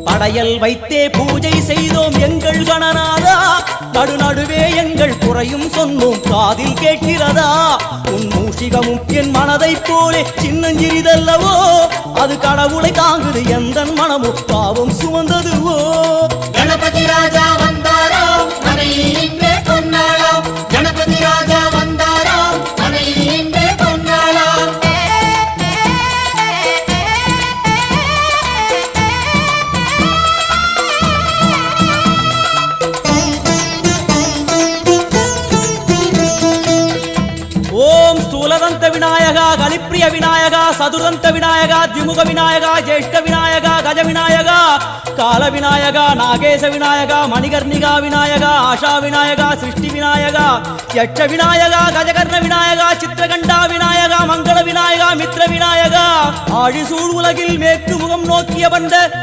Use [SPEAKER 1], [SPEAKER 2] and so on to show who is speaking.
[SPEAKER 1] படையல் வைத்தே பூஜை செய்தோம் எங்கள் கணநாதா, நடுநடுவே எங்கள் குறையும் சொன்னோம் காதில் கேட்கிறதா. உன் மூஷிகமும் என் மனதைப் போலே சின்னஞ்சிறிதல்லவோ, அது கடவுளை தாங்குது எந்த மனமும் பாவம் சுமந்ததுவோ.
[SPEAKER 2] கணபதி ராஜா வந்தாரோ மனையில் இன்றே பொன்னாளாம், கணபதி ராஜா வந்தாரோ மனையில் இன்றே பொன்னாளாம்.
[SPEAKER 1] ஓம் ஸ்தூலதந்த விநாயகா, கலிப்பிரிய விநாயகா, சதுரந்த விநாயகா, திமுக விநாயகா, ஜேஷ்ட விநாயகா, கஜ விநாயகா, கால விநாயகா, நாகேச விநாயகா, மணிகர்ணிகா விநாயகா, ஆஷா விநாயகா, சிருஷ்டி விநாயகா, யட்ச விநாயகா, கஜகர்ண விநாயகா, சித்திரகண்டா விநாயகா, மங்கள விநாயகா, மித்ர விநாயகா, ஆழிசூழ் உலகில் மேற்கு முகம் நோக்கிய வந்த